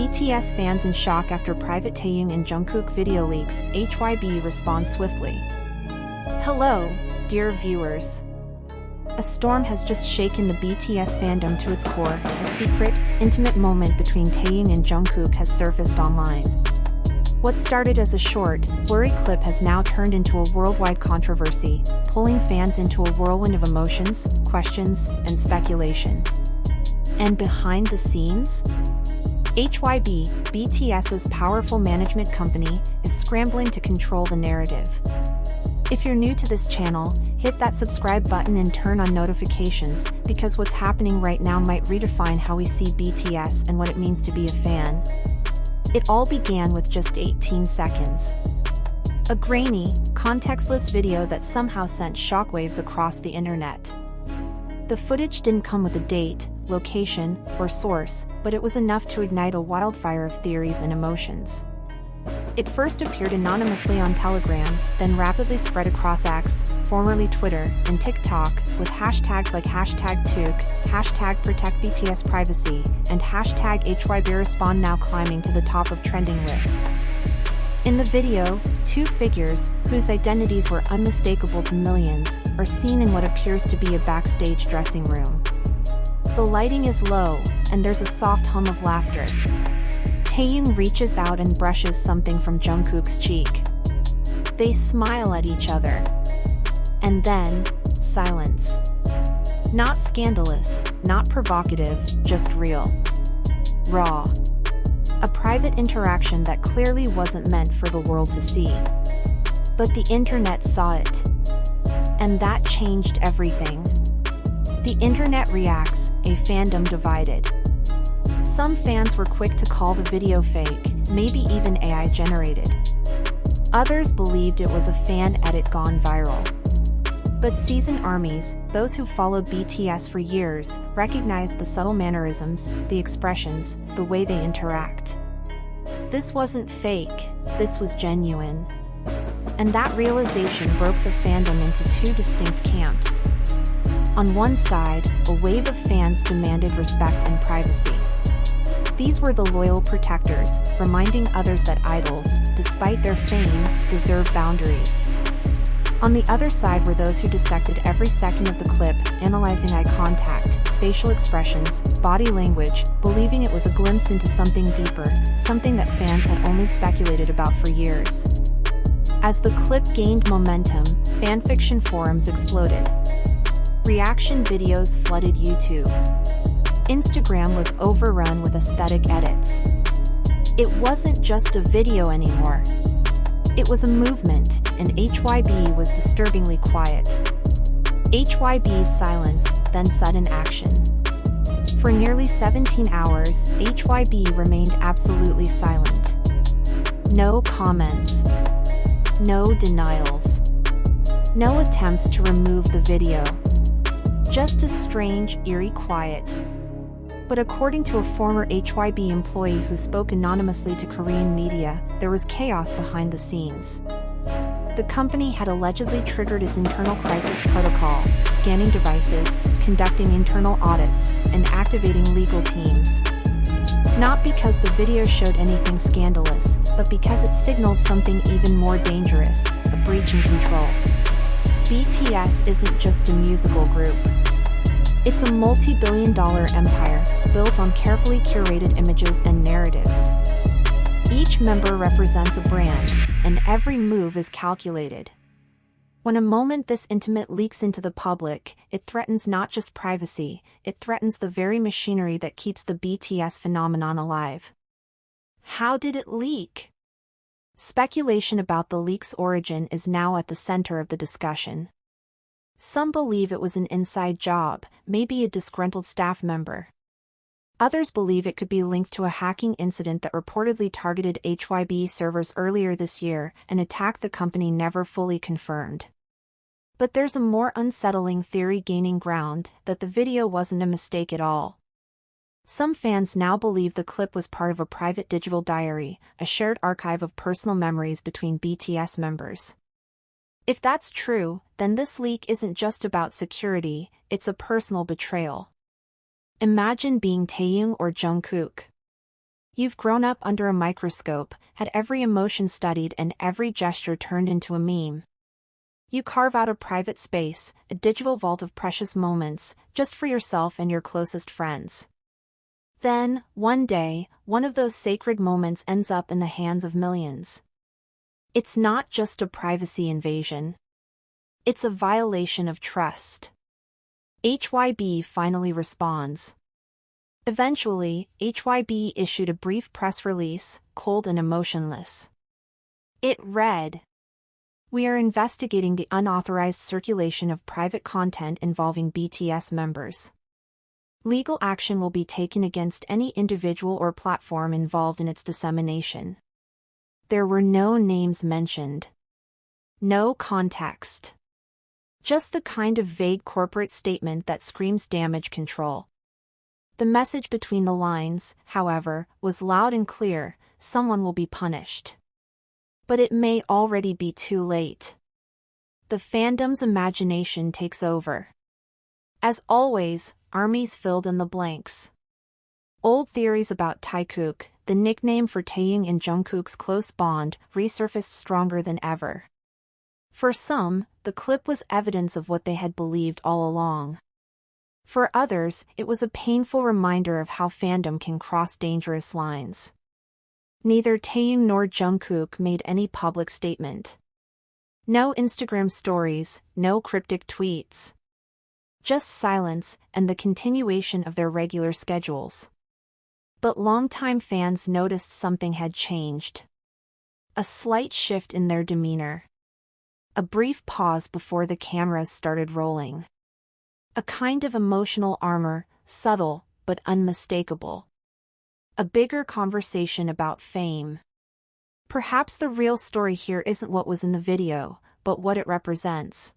BTS fans in shock after private Taehyung and Jungkook video leaks. HYBE responds swiftly. Hello, dear viewers. A storm has just shaken the BTS fandom to its core. A secret, intimate moment between Taehyung and Jungkook has surfaced online. What started as a short, blurry clip has now turned into a worldwide controversy, pulling fans into a whirlwind of emotions, questions, and speculation. And behind the scenes? HYBE, BTS's powerful management company, is scrambling to control the narrative. If you're new to this channel, hit that subscribe button and turn on notifications, because what's happening right now might redefine how we see BTS and what it means to be a fan. It all began with just 18 seconds. A grainy, contextless video that somehow sent shockwaves across the internet. The footage didn't come with a date, location, or source, but it was enough to ignite a wildfire of theories and emotions. It first appeared anonymously on Telegram, then rapidly spread across X, formerly Twitter, and TikTok, with hashtags like #Took, #ProtectBTSPrivacy, and #HYBERespond now climbing to the top of trending lists. In the video, two figures, whose identities were unmistakable to millions, are seen in what appears to be a backstage dressing room. The lighting is low, and there's a soft hum of laughter. Taehyung reaches out and brushes something from Jungkook's cheek. They smile at each other. And then, silence. Not scandalous, not provocative, just real. Raw. A private interaction that clearly wasn't meant for the world to see. But the internet saw it. And that changed everything. The internet reacts, a fandom divided. Some fans were quick to call the video fake, maybe even AI generated. Others believed it was a fan edit gone viral. But seasoned armies, those who followed BTS for years, recognized the subtle mannerisms, the expressions, the way they interact. This wasn't fake, this was genuine. And that realization broke the fandom into two distinct camps. On one side, a wave of fans demanded respect and privacy. These were the loyal protectors, reminding others that idols, despite their fame, deserve boundaries. On the other side were those who dissected every second of the clip, analyzing eye contact, facial expressions, body language, believing it was a glimpse into something deeper, something that fans had only speculated about for years. As the clip gained momentum, fanfiction forums exploded. Reaction videos flooded YouTube. Instagram was overrun with aesthetic edits. It wasn't just a video anymore. It was a movement, and HYBE was disturbingly quiet. HYBE's silence, then sudden action. For nearly 17 hours, HYBE remained absolutely silent. No comments. No denials. No attempts to remove the video. Just a strange, eerie quiet. But according to a former HYBE employee who spoke anonymously to Korean media, there was chaos behind the scenes. The company had allegedly triggered its internal crisis protocol, scanning devices, conducting internal audits, and activating legal teams. Not because the video showed anything scandalous, but because it signaled something even more dangerous, a breach in control. BTS isn't just a musical group. It's a multi-billion-dollar empire, built on carefully curated images and narratives. Each member represents a brand, and every move is calculated. When a moment this intimate leaks into the public, it threatens not just privacy, it threatens the very machinery that keeps the BTS phenomenon alive. How did it leak? Speculation about the leak's origin is now at the center of the discussion. Some believe it was an inside job, maybe a disgruntled staff member. Others believe it could be linked to a hacking incident that reportedly targeted HYBE servers earlier this year, an attack the company never fully confirmed. But there's a more unsettling theory gaining ground, that the video wasn't a mistake at all. Some fans now believe the clip was part of a private digital diary, a shared archive of personal memories between BTS members. If that's true, then this leak isn't just about security, it's a personal betrayal. Imagine being Taehyung or Jungkook. You've grown up under a microscope, had every emotion studied and every gesture turned into a meme. You carve out a private space, a digital vault of precious moments, just for yourself and your closest friends. Then, one day, one of those sacred moments ends up in the hands of millions. It's not just a privacy invasion. It's a violation of trust. HYBE finally responds. Eventually, HYBE issued a brief press release, cold and emotionless. It read, "We are investigating the unauthorized circulation of private content involving BTS members. Legal action will be taken against any individual or platform involved in its dissemination." There were no names mentioned. No context. Just the kind of vague corporate statement that screams damage control. The message between the lines, however, was loud and clear: someone will be punished. But it may already be too late. The fandom's imagination takes over. As always, armies filled in the blanks. Old theories about Jikook, the nickname for Taehyung and Jungkook's close bond, resurfaced stronger than ever. For some, the clip was evidence of what they had believed all along. For others, it was a painful reminder of how fandom can cross dangerous lines. Neither Taehyung nor Jungkook made any public statement. No Instagram stories, no cryptic tweets. Just silence and the continuation of their regular schedules. But longtime fans noticed something had changed. A slight shift in their demeanor. A brief pause before the cameras started rolling. A kind of emotional armor, subtle but unmistakable. A bigger conversation about fame. Perhaps the real story here isn't what was in the video, but what it represents.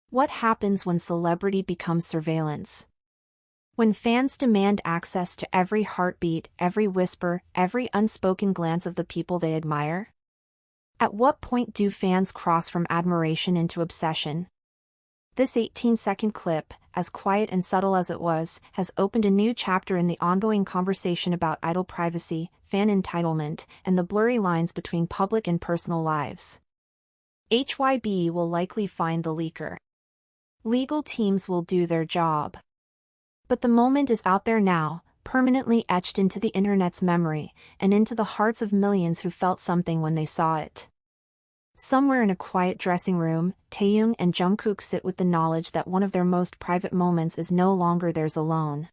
What happens when celebrity becomes surveillance? When fans demand access to every heartbeat, every whisper, every unspoken glance of the people they admire? At what point do fans cross from admiration into obsession? This 18-second clip, as quiet and subtle as it was, has opened a new chapter in the ongoing conversation about idol privacy, fan entitlement, and the blurry lines between public and personal lives. HYBE will likely find the leaker. Legal teams will do their job. But the moment is out there now, permanently etched into the internet's memory, and into the hearts of millions who felt something when they saw it. Somewhere in a quiet dressing room, Taehyung and Jungkook sit with the knowledge that one of their most private moments is no longer theirs alone.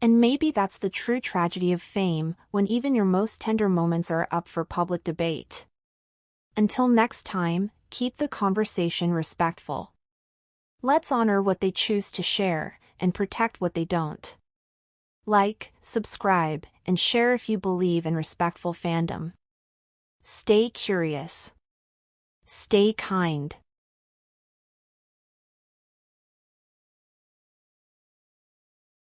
And maybe that's the true tragedy of fame, when even your most tender moments are up for public debate. Until next time, keep the conversation respectful. Let's honor what they choose to share, and protect what they don't. Like, subscribe, and share if you believe in respectful fandom. Stay curious. Stay kind.